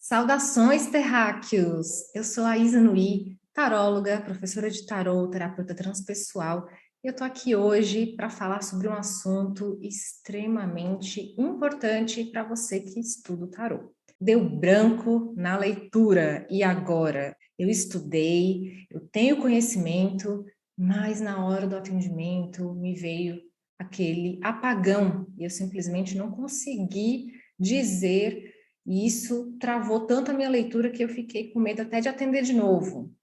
Saudações, terráqueos! Eu sou a Isa Nui, taróloga, professora de tarô, terapeuta transpessoal. E eu tô aqui hoje para falar sobre um assunto extremamente importante para você que estuda o tarô. Deu branco na leitura e agora? Eu estudei, eu tenho conhecimento, mas na hora do atendimento me veio aquele apagão e eu simplesmente não consegui dizer e isso travou tanto a minha leitura que eu fiquei com medo até de atender de novo.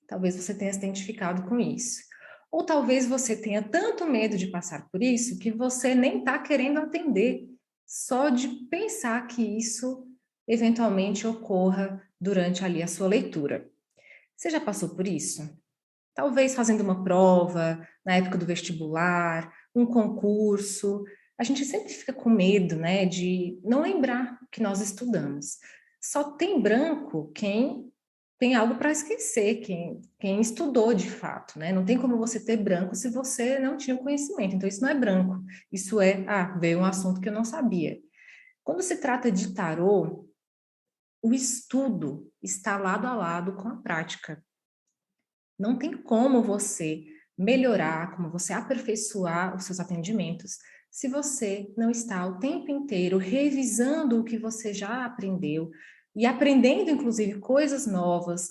Talvez você tenha se identificado com isso. Ou talvez você tenha tanto medo de passar por isso que você nem está querendo atender, só de pensar que isso eventualmente ocorra durante ali a sua leitura. Você já passou por isso? Talvez fazendo uma prova, na época do vestibular, um concurso. A gente sempre fica com medo, né, de não lembrar o que nós estudamos. Só tem branco quem tem algo para esquecer, quem estudou de fato, né? Não tem como você ter branco se você não tinha o conhecimento. Então, isso não é branco. Isso é, veio um assunto que eu não sabia. Quando se trata de tarô, o estudo está lado a lado com a prática. Não tem como você melhorar, como você aperfeiçoar os seus atendimentos, se você não está o tempo inteiro revisando o que você já aprendeu e aprendendo, inclusive, coisas novas,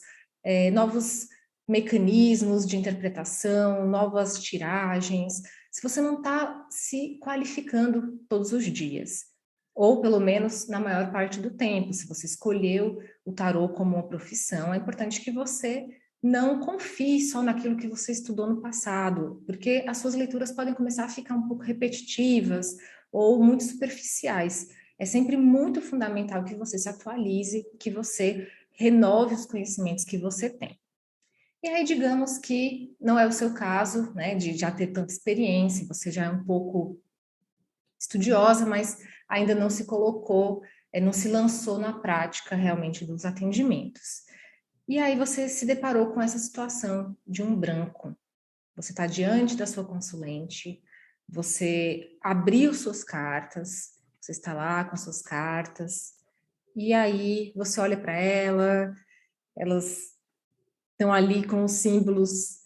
novos mecanismos de interpretação, novas tiragens, se você não está se qualificando todos os dias, ou pelo menos na maior parte do tempo, se você escolheu o tarô como uma profissão, é importante que você não confie só naquilo que você estudou no passado, porque as suas leituras podem começar a ficar um pouco repetitivas ou muito superficiais. É sempre muito fundamental que você se atualize, que você renove os conhecimentos que você tem. E aí, digamos que não é o seu caso, né, de já ter tanta experiência, você já é um pouco estudiosa, mas ainda não se colocou, não se lançou na prática realmente dos atendimentos. E aí você se deparou com essa situação de um branco. Você está diante da sua consulente, você abriu suas cartas, você está lá com as suas cartas, e aí você olha para ela, elas estão ali com os símbolos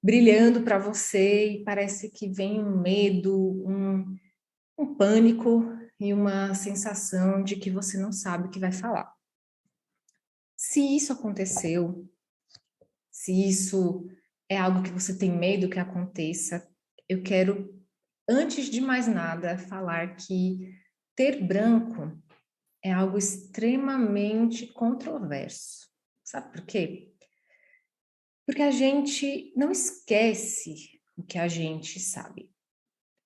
brilhando para você e parece que vem um medo, um pânico e uma sensação de que você não sabe o que vai falar. Se isso aconteceu, se isso é algo que você tem medo que aconteça, eu quero, antes de mais nada, falar que ter branco é algo extremamente controverso. Sabe por quê? Porque a gente não esquece o que a gente sabe.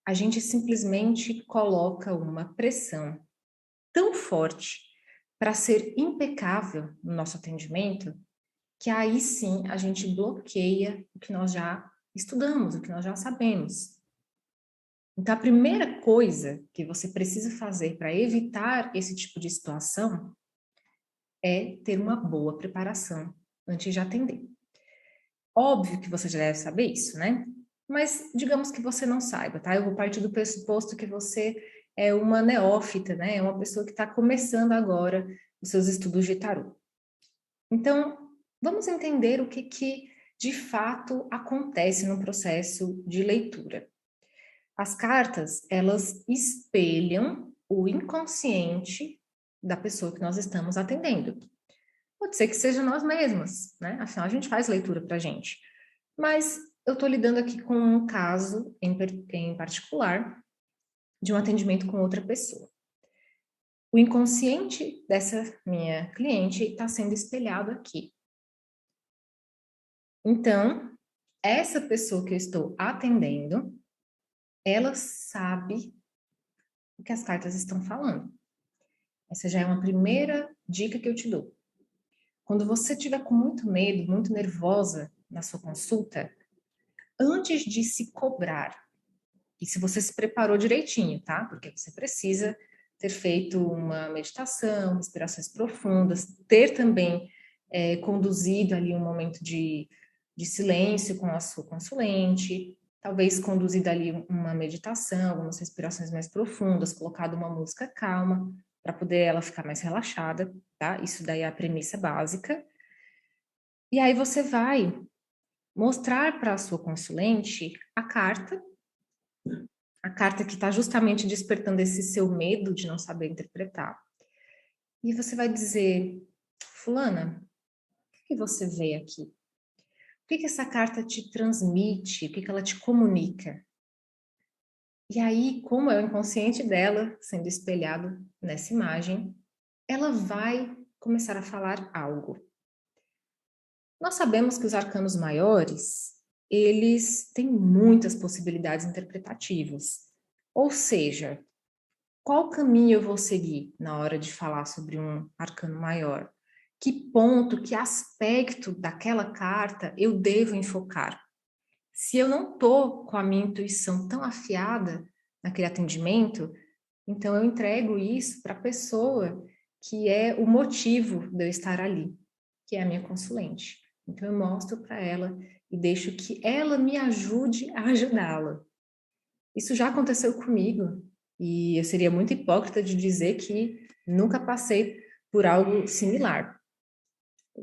A gente simplesmente coloca uma pressão tão forte para ser impecável no nosso atendimento que aí sim a gente bloqueia o que nós já estudamos, o que nós já sabemos. Então, a primeira coisa que você precisa fazer para evitar esse tipo de situação é ter uma boa preparação antes de atender. Óbvio que você já deve saber isso, né? Mas digamos que você não saiba, tá? Eu vou partir do pressuposto que você é uma neófita, né? É uma pessoa que está começando agora os seus estudos de tarô. Então, vamos entender o que de fato acontece no processo de leitura. As cartas, elas espelham o inconsciente da pessoa que nós estamos atendendo. Pode ser que seja nós mesmas, né? Afinal, a gente faz leitura para a gente. Mas eu estou lidando aqui com um caso em particular de um atendimento com outra pessoa. O inconsciente dessa minha cliente está sendo espelhado aqui. Então, essa pessoa que eu estou atendendo, ela sabe o que as cartas estão falando. Essa já é uma primeira dica que eu te dou. Quando você estiver com muito medo, muito nervosa na sua consulta, antes de se cobrar, e se você se preparou direitinho, tá? Porque você precisa ter feito uma meditação, respirações profundas, ter também conduzido ali um momento de silêncio com a sua consulente, talvez conduzido ali uma meditação, algumas respirações mais profundas, colocado uma música calma, para poder ela ficar mais relaxada, tá? Isso daí é a premissa básica. E aí você vai mostrar para a sua consulente a carta que está justamente despertando esse seu medo de não saber interpretar. E você vai dizer, fulana, o que você vê aqui? O que essa carta te transmite? O que ela te comunica? E aí, como é o inconsciente dela sendo espelhado nessa imagem, ela vai começar a falar algo. Nós sabemos que os arcanos maiores, eles têm muitas possibilidades interpretativas. Ou seja, qual caminho eu vou seguir na hora de falar sobre um arcano maior? Que ponto, que aspecto daquela carta eu devo enfocar? Se eu não estou com a minha intuição tão afiada naquele atendimento, então eu entrego isso para a pessoa que é o motivo de eu estar ali, que é a minha consulente. Então eu mostro para ela e deixo que ela me ajude a ajudá-la. Isso já aconteceu comigo e eu seria muito hipócrita de dizer que nunca passei por algo similar.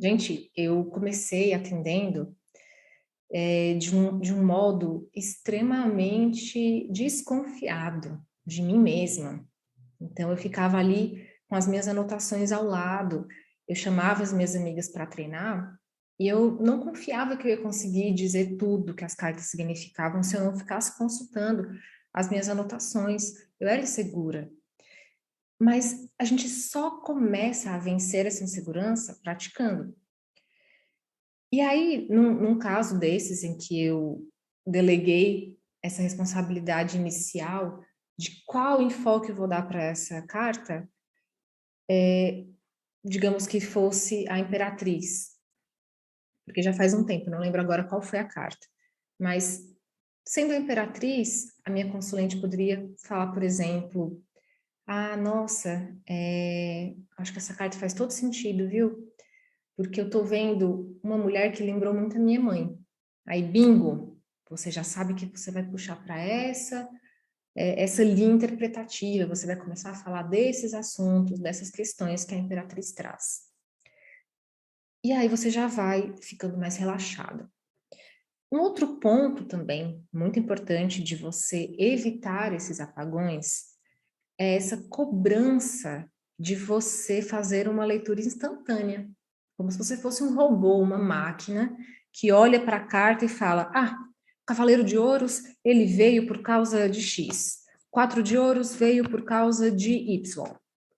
Gente, eu comecei atendendo de um modo extremamente desconfiado de mim mesma. Então, eu ficava ali com as minhas anotações ao lado, eu chamava as minhas amigas para treinar e eu não confiava que eu ia conseguir dizer tudo que as cartas significavam se eu não ficasse consultando as minhas anotações. Eu era insegura. Mas a gente só começa a vencer essa insegurança praticando. E aí, num caso desses em que eu deleguei essa responsabilidade inicial de qual enfoque eu vou dar para essa carta, digamos que fosse a Imperatriz, porque já faz um tempo, não lembro agora qual foi a carta. Mas, sendo a Imperatriz, a minha consulente poderia falar, por exemplo, ah, nossa, acho que essa carta faz todo sentido, viu? Porque eu tô vendo uma mulher que lembrou muito a minha mãe. Aí, bingo, você já sabe que você vai puxar para essa linha interpretativa, você vai começar a falar desses assuntos, dessas questões que a Imperatriz traz. E aí você já vai ficando mais relaxada. Um outro ponto também muito importante de você evitar esses apagões é essa cobrança de você fazer uma leitura instantânea, como se você fosse um robô, uma máquina que olha para a carta e fala: ah, o Cavaleiro de Ouros, ele veio por causa de X. Quatro de Ouros veio por causa de Y.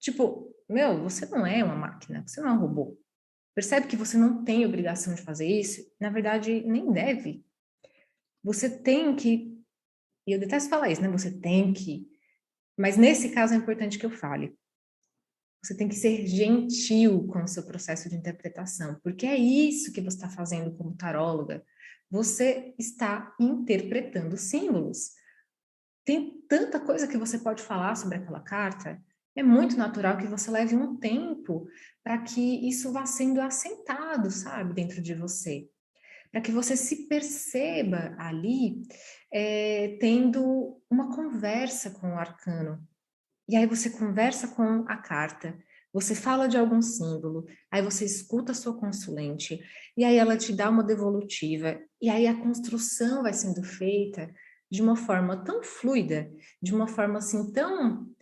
Tipo, meu, você não é uma máquina, você não é um robô. Percebe que você não tem obrigação de fazer isso? Na verdade, nem deve. Você tem que, e eu detesto falar isso, né? Você tem que, mas nesse caso é importante que eu fale. Você tem que ser gentil com o seu processo de interpretação, porque é isso que você está fazendo como taróloga. Você está interpretando símbolos. Tem tanta coisa que você pode falar sobre aquela carta. É muito natural que você leve um tempo para que isso vá sendo assentado, sabe, dentro de você. Para que você se perceba ali tendo uma conversa com o arcano. E aí você conversa com a carta, você fala de algum símbolo, aí você escuta a sua consulente, e aí ela te dá uma devolutiva, e aí a construção vai sendo feita de uma forma tão fluida, de uma forma assim tão...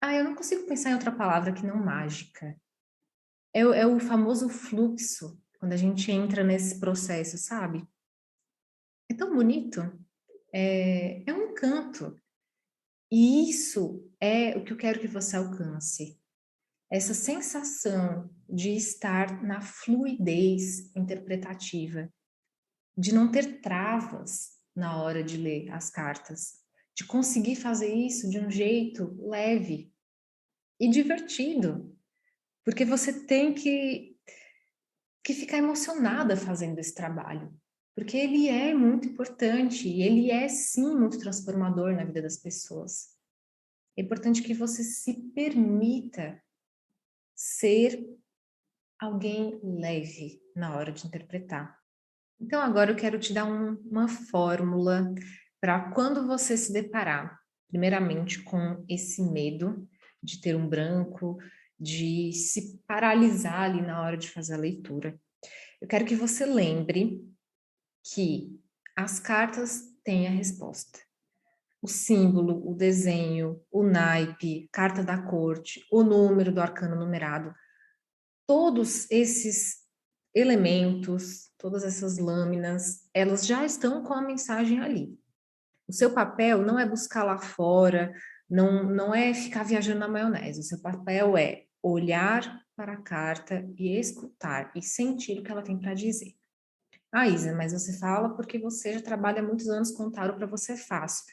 Ah, eu não consigo pensar em outra palavra que não mágica. É o famoso fluxo, quando a gente entra nesse processo, sabe? É tão bonito, é um encanto. E isso é o que eu quero que você alcance. Essa sensação de estar na fluidez interpretativa, de não ter travas na hora de ler as cartas, de conseguir fazer isso de um jeito leve e divertido, porque você tem que ficar emocionada fazendo esse trabalho, porque ele é muito importante e ele é sim muito transformador na vida das pessoas. É importante que você se permita ser alguém leve na hora de interpretar. Então, agora eu quero te dar uma fórmula para quando você se deparar, primeiramente, com esse medo de ter um branco, de se paralisar ali na hora de fazer a leitura. Eu quero que você lembre que as cartas têm a resposta. O símbolo, o desenho, o naipe, carta da corte, o número do arcano numerado, todos esses elementos, todas essas lâminas, elas já estão com a mensagem ali. O seu papel não é buscar lá fora, não é ficar viajando na maionese. O seu papel é olhar para a carta e escutar e sentir o que ela tem para dizer. Ah, Isa, mas você fala porque você já trabalha há muitos anos com tarot, para você é fácil.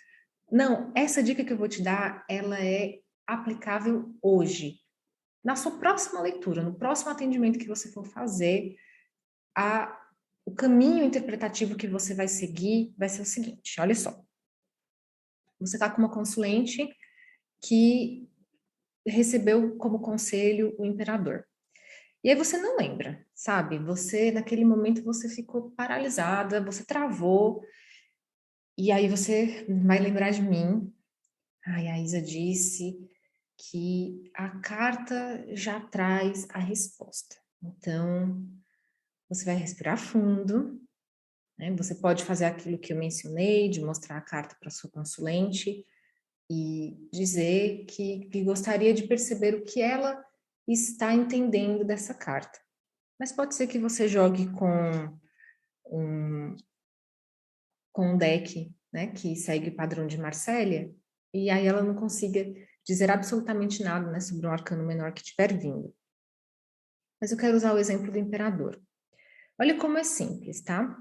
Não, essa dica que eu vou te dar, ela é aplicável hoje. Na sua próxima leitura, no próximo atendimento que você for fazer, o caminho interpretativo que você vai seguir vai ser o seguinte, olha só. Você está com uma consulente que recebeu como conselho o imperador. E aí você não lembra, sabe? Você, naquele momento, você ficou paralisada, você travou, e aí você vai lembrar de mim. Ai, a Isa disse que a carta já traz a resposta. Então, você vai respirar fundo, né? Você pode fazer aquilo que eu mencionei, de mostrar a carta para sua consulente e dizer que gostaria de perceber o que ela está entendendo dessa carta. Mas pode ser que você jogue um, com um deck, né, que segue o padrão de Marsella, e aí ela não consiga dizer absolutamente nada, né, sobre um arcano menor que estiver vindo. Mas eu quero usar o exemplo do imperador. Olha como é simples, tá?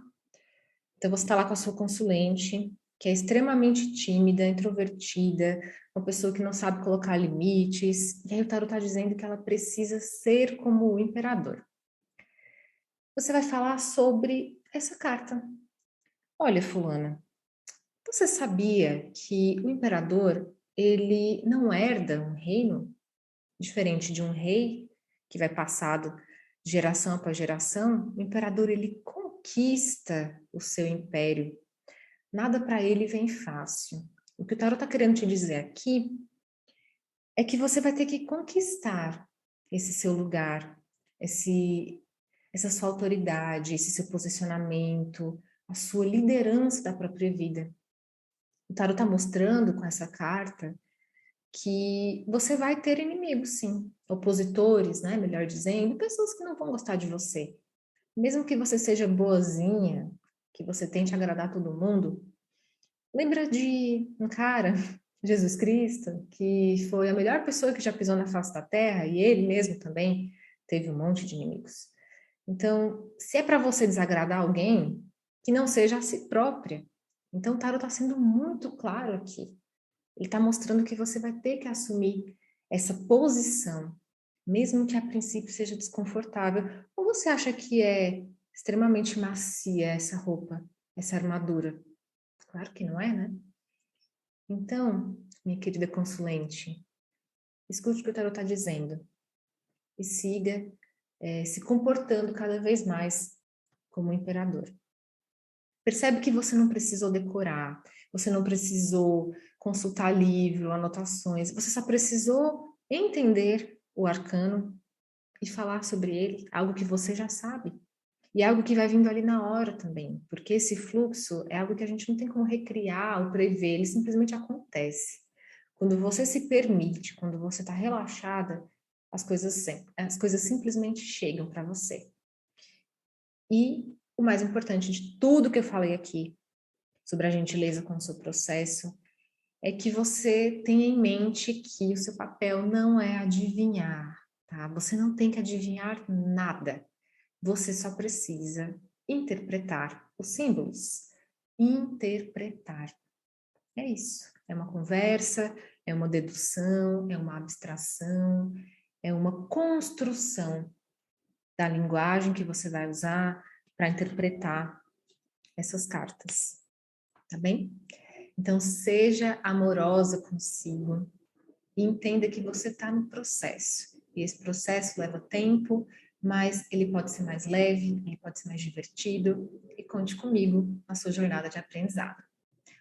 Então você está lá com a sua consulente, que é extremamente tímida, introvertida, uma pessoa que não sabe colocar limites, e aí o tarot está dizendo que ela precisa ser como o imperador. Você vai falar sobre essa carta. Olha, fulana, você sabia que o imperador, ele não herda um reino, diferente de um rei que vai passado de geração após geração? O imperador, ele conquista o seu império. Nada para ele vem fácil. O que o tarot está querendo te dizer aqui é que você vai ter que conquistar esse seu lugar, essa sua autoridade, esse seu posicionamento, a sua liderança da própria vida. O tarot está mostrando com essa carta que você vai ter inimigos, sim, opositores, né, melhor dizendo, pessoas que não vão gostar de você. Mesmo que você seja boazinha, que você tente agradar todo mundo, lembra de um cara, Jesus Cristo, que foi a melhor pessoa que já pisou na face da terra e ele mesmo também teve um monte de inimigos. Então, se é para você desagradar alguém, que não seja a si própria. Então, o tarot está sendo muito claro aqui. Ele está mostrando que você vai ter que assumir essa posição, mesmo que a princípio seja desconfortável. Ou você acha que é extremamente macia essa roupa, essa armadura? Claro que não é, né? Então, minha querida consulente, escute o que o tarot está dizendo e siga se comportando cada vez mais como um imperador. Percebe que você não precisou decorar, você não precisou consultar livro, anotações, você só precisou entender o arcano e falar sobre ele, algo que você já sabe. E é algo que vai vindo ali na hora também, porque esse fluxo é algo que a gente não tem como recriar ou prever, ele simplesmente acontece. Quando você se permite, quando você está relaxada, as coisas simplesmente chegam para você. E o mais importante de tudo que eu falei aqui sobre a gentileza com o seu processo é que você tenha em mente que o seu papel não é adivinhar, tá? Você não tem que adivinhar nada. Você só precisa interpretar os símbolos. Interpretar. É isso. É uma conversa, é uma dedução, é uma abstração, é uma construção da linguagem que você vai usar para interpretar essas cartas, tá bem? Então, seja amorosa consigo e entenda que você está no processo. E esse processo leva tempo, mas ele pode ser mais leve, ele pode ser mais divertido. E conte comigo na sua jornada de aprendizado.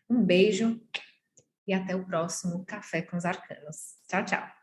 Um beijo e até o próximo Café com os Arcanos. Tchau, tchau!